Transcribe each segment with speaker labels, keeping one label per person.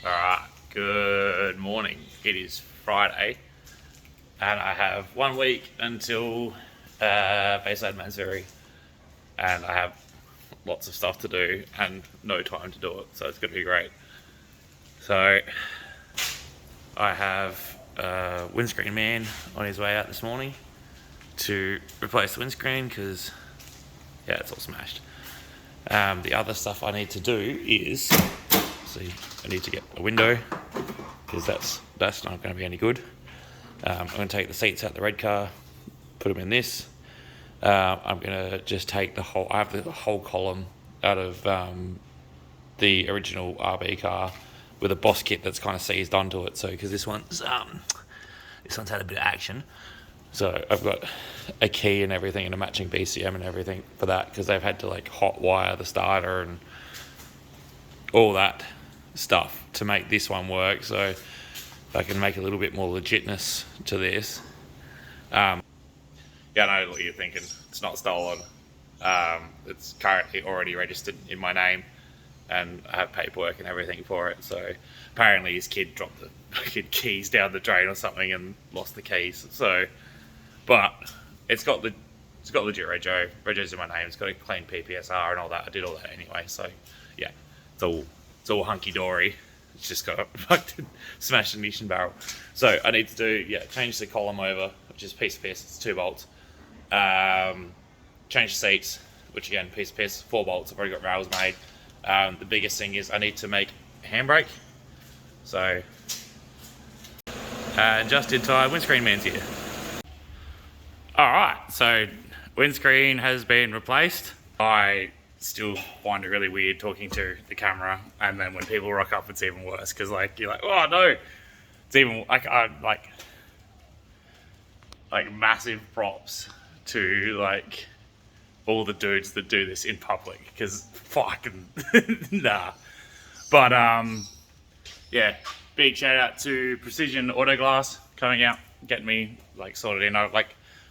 Speaker 1: Alright, good morning. It is Friday and I have 1 week until Bayside Matsuri, and I have lots of stuff to do and no time to do it, so it's going to be great. So I have Windscreen man on his way out this morning to replace the windscreen because yeah, it's all smashed. The other stuff I need to do is, I need to get a window because that's not going to be any good. I'm going to take the seats out the red car, put them in this. I'm going to just take I have the whole column out of the original RB car with a boss kit that's kind of seized onto it. So because this one's had a bit of action. So I've got a key and everything and a matching BCM and everything for that because they've had to like hot wire the starter and all that stuff to make this one work. So I can make a little bit more legitness to this. Yeah, I know what you're thinking. It's not stolen. It's currently already registered in my name and I have paperwork and everything for it. So apparently his kid dropped the fucking keys down the drain or something and lost the keys. So, but it's got legit rego. Rego's in my name. It's got a clean PPSR and all that. I did all that anyway. So yeah, it's all hunky dory. It's just got a fucking smashed ignition barrel. So I need to do, change the column over, which is piece of piss. It's 2 bolts. Change the seats, which again, piece of piss, 4 bolts. I've already got rails made. The biggest thing is I need to make a handbrake. So, just in time, windscreen man's here. Alright, so windscreen has been replaced. I still find it really weird talking to the camera, and then when people rock up, it's even worse because you're like, oh no, it's even like massive props to all the dudes that do this in public because fucking nah. But yeah, big shout out to Precision Auto Glass coming out, getting me sorted in. I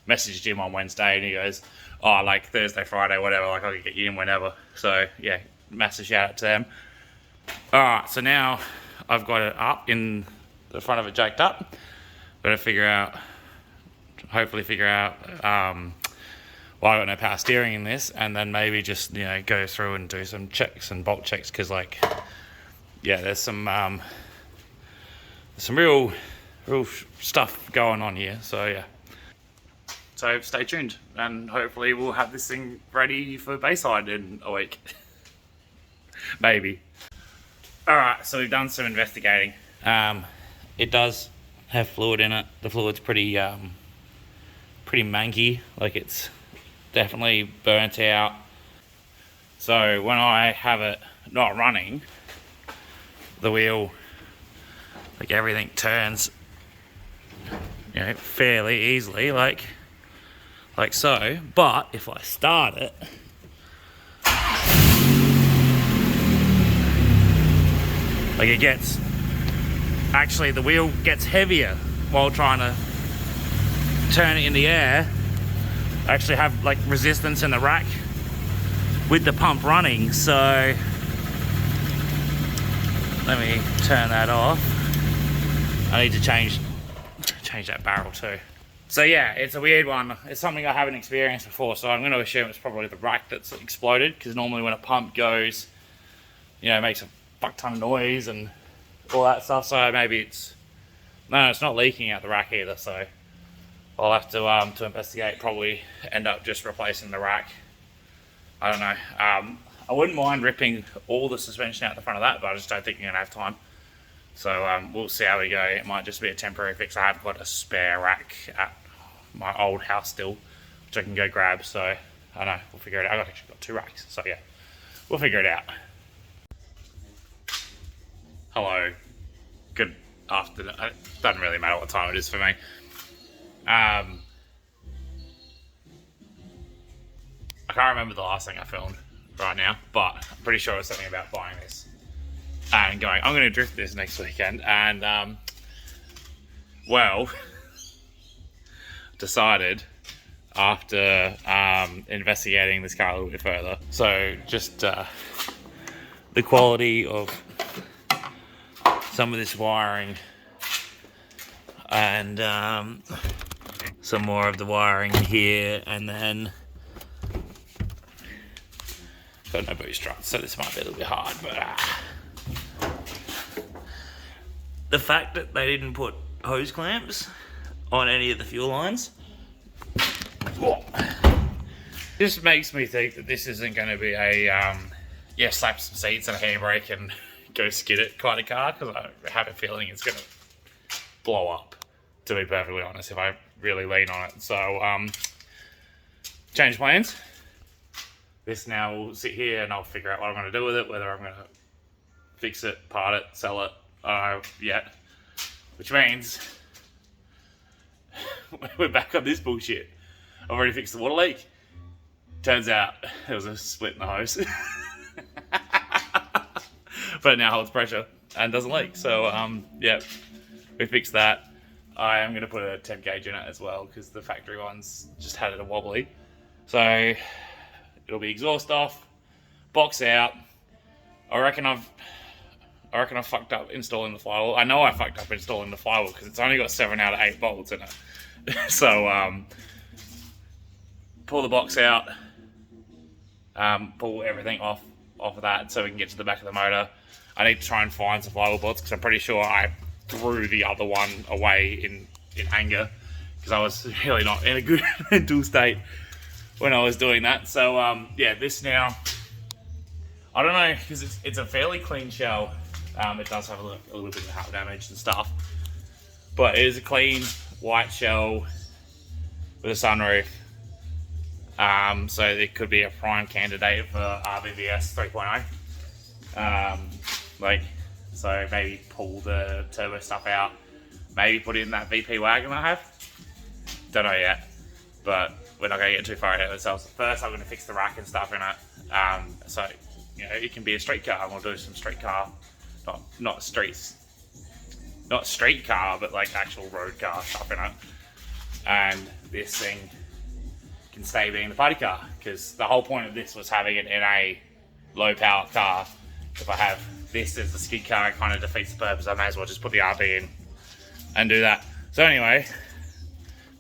Speaker 1: messaged him on Wednesday and he goes, oh, Thursday, Friday, whatever, I can get you in whenever. So yeah, massive shout out to them. Alright, so now I've got it up in the front of it, jacked up. Gotta hopefully figure out why I got no power steering in this, and then maybe just go through and do some checks and bolt checks because there's some real stuff going on here. So yeah. So stay tuned and hopefully we'll have this thing ready for Bayside in a week. Maybe. Alright, so we've done some investigating. It does have fluid in it. The fluid's pretty manky, it's definitely burnt out. So when I have it not running, the wheel, everything turns fairly easily, like so. But if I start it, it gets, actually the wheel gets heavier while trying to turn it in the air. I actually have resistance in the rack with the pump running, so let me turn that off. I need to change that barrel too. So yeah, it's a weird one. It's something I haven't experienced before, so I'm going to assume it's probably the rack that's exploded, because normally when a pump goes, it makes a fuck ton of noise and all that stuff. So maybe it's not leaking out the rack either. So I'll have to investigate. Probably end up just replacing the rack. I don't know. I wouldn't mind ripping all the suspension out the front of that, but I just don't think you're gonna have time. So we'll see how we go. It might just be a temporary fix. I have got a spare rack at my old house still, which I can go grab. So I don't know. We'll figure it out. I've actually got 2 racks. So yeah, we'll figure it out. Hello. Good afternoon. It doesn't really matter what time it is for me. I can't remember the last thing I filmed right now, but I'm pretty sure it was something about buying this and going, I'm going to drift this next weekend, and decided after investigating this car a little bit further. So just the quality of some of this wiring and some more of the wiring here, and then got no boost struts, so this might be a little bit hard, but the fact that they didn't put hose clamps on any of the fuel lines just makes me think that this isn't going to be a slap some seats and a handbrake and go skid it kind of car, because I have a feeling it's going to blow up, to be perfectly honest, if I really lean on it. So change plans. This now will sit here and I'll figure out what I'm going to do with it, whether I'm going to fix it, part it, sell it, I don't know yet. Which means we're back on this bullshit. I've already fixed the water leak. Turns out there was a split in the hose. But it now holds pressure and doesn't leak. So yeah, we fixed that. I am going to put a temp gauge in it as well, because the factory ones just had it a wobbly. So it'll be exhaust off, box out. I reckon I've fucked up installing the flywheel. I know I fucked up installing the flywheel because it's only got 7 out of 8 bolts in it. So pull the box out, pull everything off of that so we can get to the back of the motor. I need to try and find some flywheel bolts, because I'm pretty sure I threw the other one away in anger, because I was really not in a good mental state when I was doing that. So yeah, this now, I don't know, because it's a fairly clean shell. It does have a little bit of hail damage and stuff, but it is a clean white shell with a sunroof. So it could be a prime candidate for RBBS 3.0. So maybe pull the turbo stuff out, maybe put in that VP wagon I have. Don't know yet, but we're not going to get too far ahead of ourselves. First, I'm going to fix the rack and stuff in it. So you know, it can be a street car, and we'll do some street car, not street car, but like actual road car stuff in it. And this thing can stay being the party car, because the whole point of this was having it in a low power car. If I have this as the skid car, it kind of defeats the purpose. I may as well just put the RB in and do that. So anyway,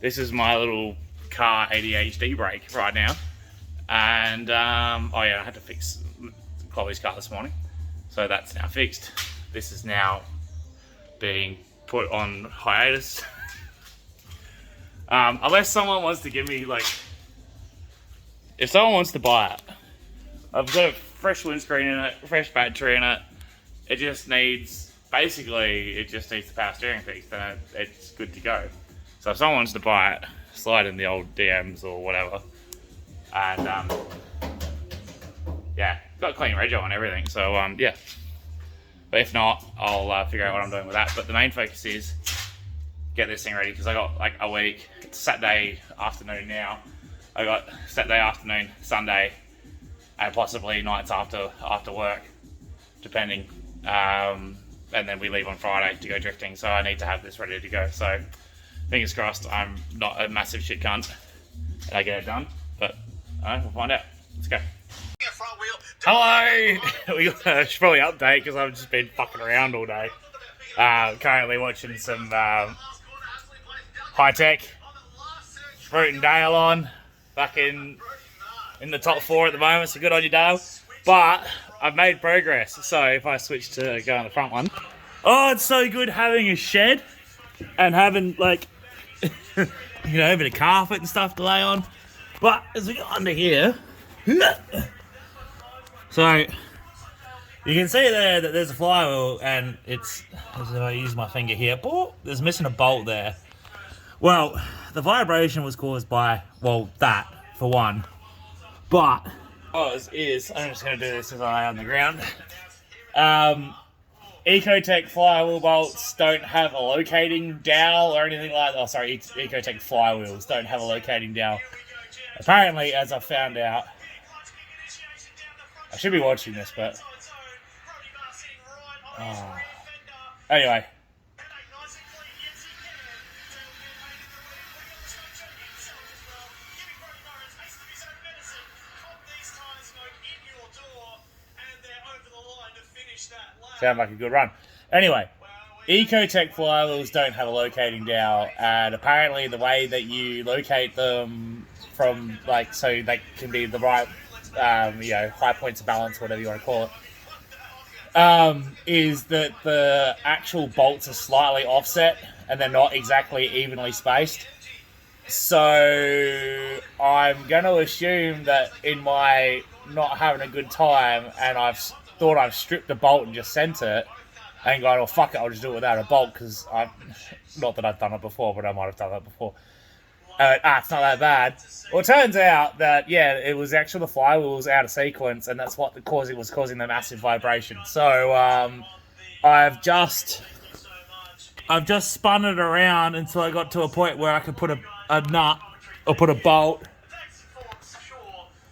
Speaker 1: this is my little car ADHD break right now. And oh yeah, I had to fix Chloe's car this morning, so that's now fixed. This is now being put on hiatus. Unless someone wants to give me, like, if someone wants to buy it, I've got a fresh windscreen in it, fresh battery in it. It just needs, basically, it just needs the power steering fixed, and it's good to go. So if someone wants to buy it, slide in the old DMs or whatever. And yeah, got a clean rego and everything. So yeah. But if not, I'll figure out what I'm doing with that. But the main focus is get this thing ready, because I got like a week. It's Saturday afternoon now. I got Saturday afternoon, Sunday, and possibly nights after work, depending. And then we leave on Friday to go drifting. So I need to have this ready to go. So fingers crossed I'm not a massive shit cunt and I get it done. But we'll find out. Let's go. Hello! I should probably update, because I've just been fucking around all day. Currently watching some high tech. Fruit and Dale on. Back in the top 4 at the moment, so good on you, Dale. But I've made progress. So if I switch to go on the front one. Oh, it's so good having a shed and having, like, you know, a bit of carpet and stuff to lay on. But as we get under here, so you can see there that there's a flywheel, and it's, as I use my finger here, there's missing a bolt there. Well, the vibration was caused by, well, that for one, but I'm just going to do this as I lay on the ground. Ecotech flywheel bolts don't have a locating dowel or anything like that. Oh, sorry, Ecotech flywheels don't have a locating dowel. Apparently, as I found out, I should be watching this, but anyway. Sound like a good run. Anyway,
Speaker 2: Ecotech flywheels don't have a locating dowel, and apparently the way that you locate them from, like, so they can be the right, high points of balance, whatever you want to call it, is that the actual bolts are slightly offset and they're not exactly evenly spaced. So I'm going to assume that in my not having a good time, and I've thought I've stripped the bolt and just sent it, and going, oh, fuck it, I'll just do it without a bolt, because not that I've done it before, but I might have done that before. It's not that bad. Well, it turns out that, yeah, it was actually the flywheel was out of sequence, and that's what was causing the massive vibration. So, I've just spun it around until I got to a point where I could put a nut, or put a bolt.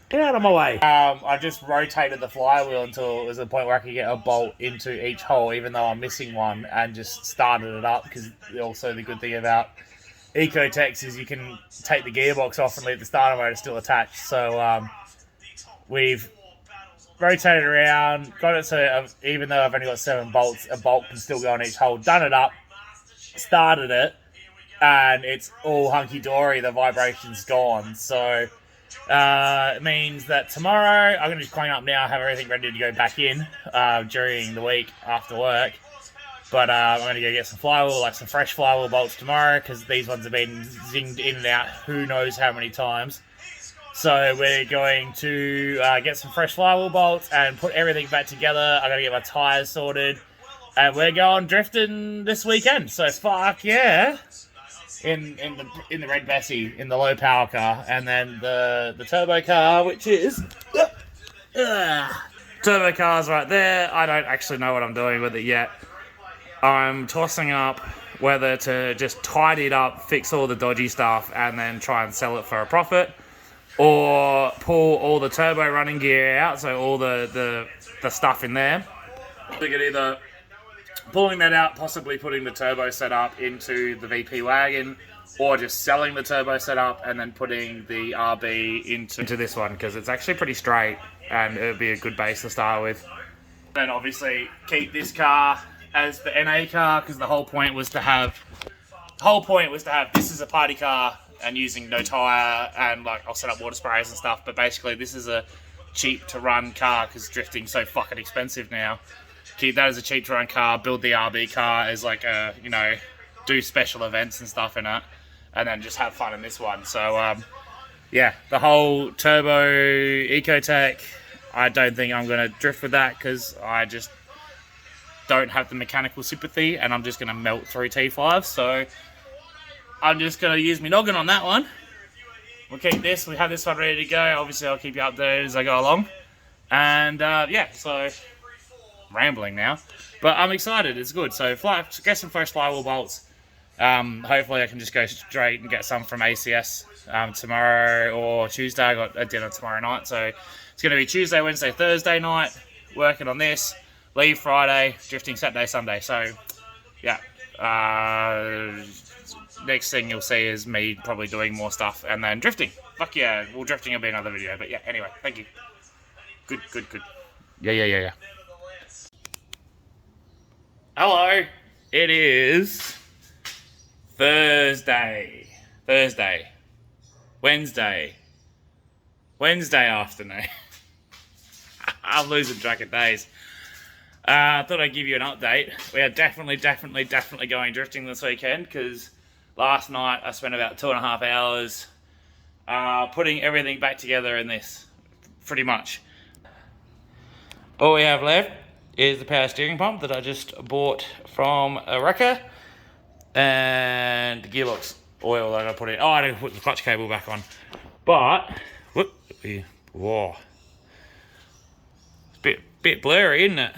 Speaker 2: Get out of my way. I just rotated the flywheel until it was a point where I could get a bolt into each hole, even though I'm missing one, and just started it up, because also the good thing about Ecotechs is you can take the gearbox off and leave the starter motor still attached. So we've rotated around, got it so even though I've only got 7 bolts, a bolt can still go on each hole. Done it up, started it, and it's all hunky-dory. The vibration's gone. So it means that tomorrow I'm going to just clean up now, have everything ready to go back in during the week after work. But I'm going to go get some flywheel, like some fresh flywheel bolts tomorrow, because these ones have been zinged in and out who knows how many times. So we're going to get some fresh flywheel bolts and put everything back together. I'm going to get my tyres sorted. And we're going drifting this weekend. So fuck yeah. In the red Bessie, in the low power car. And then the turbo car, which is... turbo car's right there. I don't actually know what I'm doing with it yet. I'm tossing up whether to just tidy it up, fix all the dodgy stuff, and then try and sell it for a profit, or pull all the turbo running gear out, so all the stuff in there. We could either pulling that out, possibly putting the turbo setup into the VP wagon, or just selling the turbo setup and then putting the RB into this one, because it's actually pretty straight and it would be a good base to start with. Then obviously keep this car as the NA car, because the whole point was to have this is a party car and using no tyre, and like I'll set up water sprays and stuff, but basically this is a cheap to run car because drifting's so fucking expensive now. Keep that as a cheap to run car, build the RB car as like a, do special events and stuff in it, and then just have fun in this one. So yeah, the whole turbo Ecotech, I don't think I'm going to drift with that, because I just don't have the mechanical sympathy, and I'm just going to melt through T5, so I'm just going to use my noggin on that one. We'll keep this, we have this one ready to go. Obviously I'll keep you updated as I go along, and yeah, so I'm rambling now, but I'm excited, it's good. So get some fresh flywheel bolts. Hopefully I can just go straight and get some from ACS tomorrow or Tuesday. I got a dinner tomorrow night, so it's going to be Tuesday, Wednesday, Thursday night working on this. Leave Friday, drifting Saturday, Sunday. So, yeah. Next thing you'll see is me probably doing more stuff and then drifting. Fuck yeah. Well, drifting will be another video. But yeah, anyway, thank you. Good. Yeah. Hello. It is Wednesday afternoon. I'm losing track of days. I thought I'd give you an update. We are definitely going drifting this weekend, because last night I spent about 2.5 hours putting everything back together in this, pretty much. All we have left is the power steering pump that I just bought from a wrecker, and the gearbox oil that I put in. Oh, I didn't put the clutch cable back on. But, whoa. It's a bit blurry, isn't it?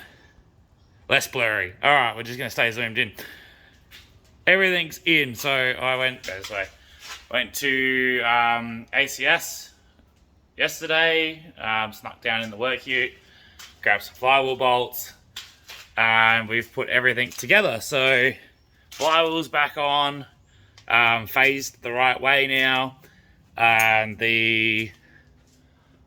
Speaker 2: Less blurry. Alright, we're just going to stay zoomed in. Everything's in, so I went this way. Went to ACS yesterday, snuck down in the work ute, grabbed some flywheel bolts, and we've put everything together. So, flywheel's back on, phased the right way now, and the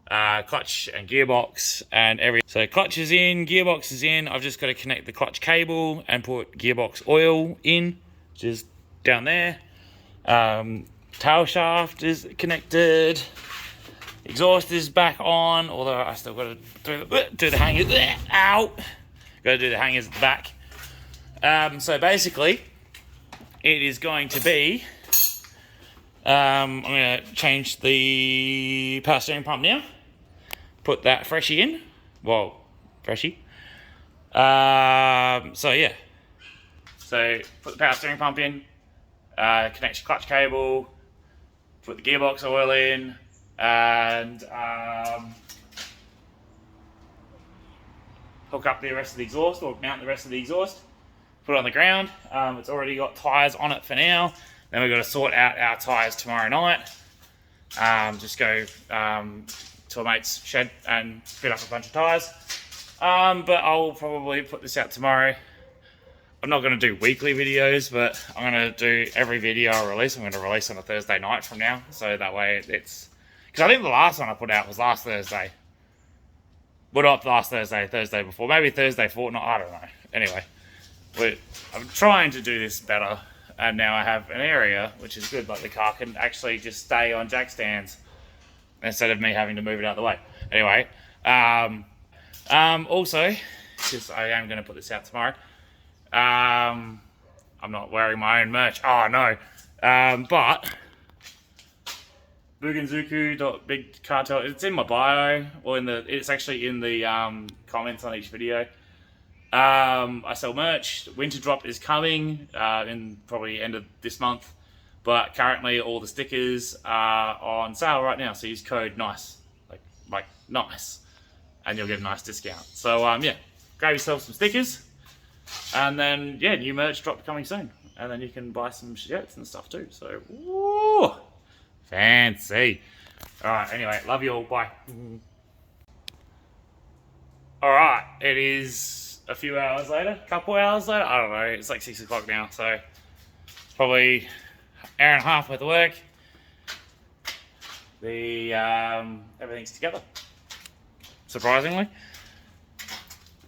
Speaker 1: clutch and gearbox and everything. So clutch is in, gearbox is in. I've just got to connect the clutch cable and put gearbox oil in, which is down there. Tail shaft is connected. Exhaust is back on, although I still got to do the hangers. Ow! Got to do the hangers at the back. So basically, it is going to be. I'm going to change the power steering pump now. Put that freshie in. Well, freshie. So yeah. So put the power steering pump in. Connect your clutch cable. Put the gearbox oil in. And hook up the rest of the exhaust, or mount the rest of the exhaust. Put it on the ground. It's already got tyres on it for now. Then we've got to sort out our tyres tomorrow night. Just go to a mate's shed and fit up a bunch of tyres. But I'll probably put this out tomorrow. I'm not going to do weekly videos, but I'm going to do every video I release. I'm going to release on a Thursday night from now. So that way it's... Because I think the last one I put out was last Thursday. Well, not last Thursday, Thursday before. Maybe Thursday fortnight, I don't know. Anyway, I'm trying to do this better. And now I have an area, which is good. Like the car can actually just stay on jack stands instead of me having to move it out of the way. Anyway, also, because I am going to put this out tomorrow, I'm not wearing my own merch. Oh, no. But Buganzuku.bigcartel, it's in my bio, or it's actually in the comments on each video. I sell merch. Winter drop is coming in probably end of this month, but currently all the stickers are on sale right now. So use code NICE, like NICE, and you'll get a nice discount. So yeah, grab yourself some stickers, and then yeah, new merch drop coming soon, and then you can buy some shirts and stuff too. So woo, fancy. All right. Anyway, love you all. Bye. All right. It is a few hours later, couple hours later, I don't know, it's like 6 o'clock now, so it's probably an hour and a half worth of work. Everything's together, surprisingly.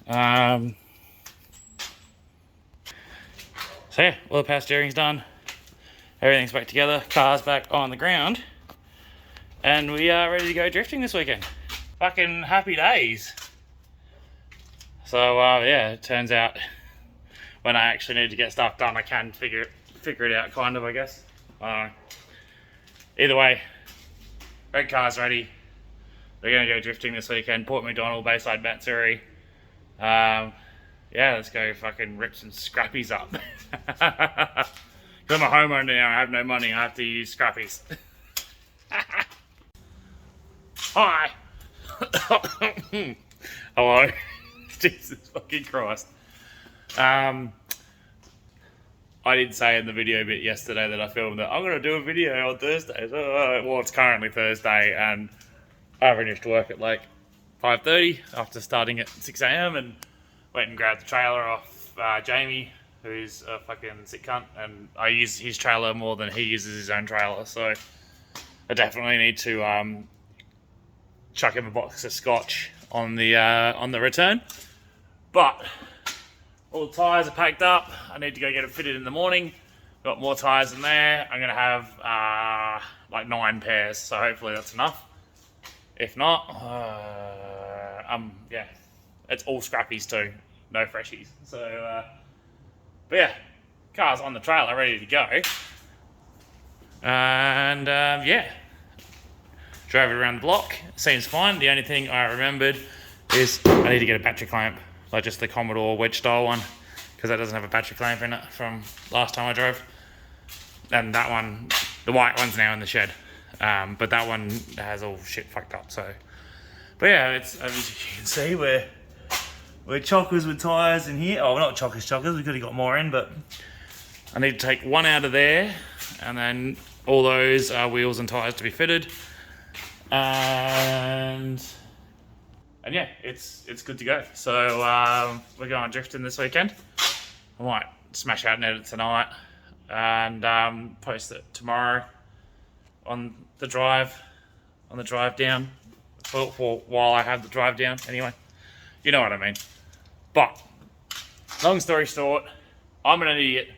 Speaker 1: So yeah, all the power steering's done, everything's back together, car's back on the ground, and we are ready to go drifting this weekend. Fucking happy days. So yeah, it turns out when I actually need to get stuff done, I can figure it out, kind of, I guess. Either way, red car's ready. We're gonna go drifting this weekend. Port McDonald, Bayside Matsuri. Yeah, let's go fucking rip some scrappies up. Because I'm a homeowner now, I have no money. I have to use scrappies. Hi. Hello. Jesus fucking Christ. I did say in the video bit yesterday that I filmed that I'm going to do a video on Thursday. Well, it's currently Thursday, and I finished work at like 5:30 after starting at 6 a.m. and went and grabbed the trailer off Jamie, who's a fucking sick cunt, and I use his trailer more than he uses his own trailer, so I definitely need to chuck him a box of scotch on the return. But all the tyres are packed up. I need to go get it fitted in the morning. Got more tyres in there. I'm going to have like 9 pairs, so hopefully that's enough. If not, yeah, it's all scrappies too, no freshies. So, but yeah, car's on the trailer, ready to go. And yeah, drove it around the block. Seems fine. The only thing I remembered is I need to get a battery clamp. Like just the Commodore wedge style one, because that doesn't have a battery clamp in it from last time I drove. And that one, the white one's now in the shed, but that one has all shit fucked up. So, but yeah, it's as you can see we're chockers with tyres in here. Oh, not chockers, we could have got more in, but I need to take one out of there, and then all those wheels and tyres to be fitted, and yeah, it's good to go. So we're going drifting this weekend. I might smash out and edit tonight, and post it tomorrow on the drive down. for while I have the drive down. Anyway, you know what I mean. But long story short, I'm an idiot,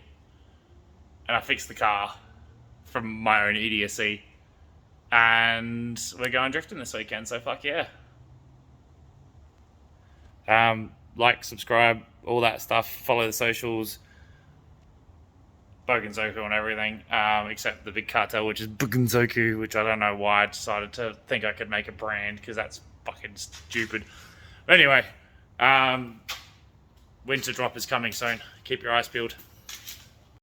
Speaker 1: and I fixed the car from my own idiocy, and we're going drifting this weekend. So fuck yeah. Like, subscribe, all that stuff. Follow the socials. Bogenzoku and everything, except the big cartel, which is Bogenzoku, which I don't know why I decided to think I could make a brand, because that's fucking stupid. But anyway, winter drop is coming soon. Keep your eyes peeled.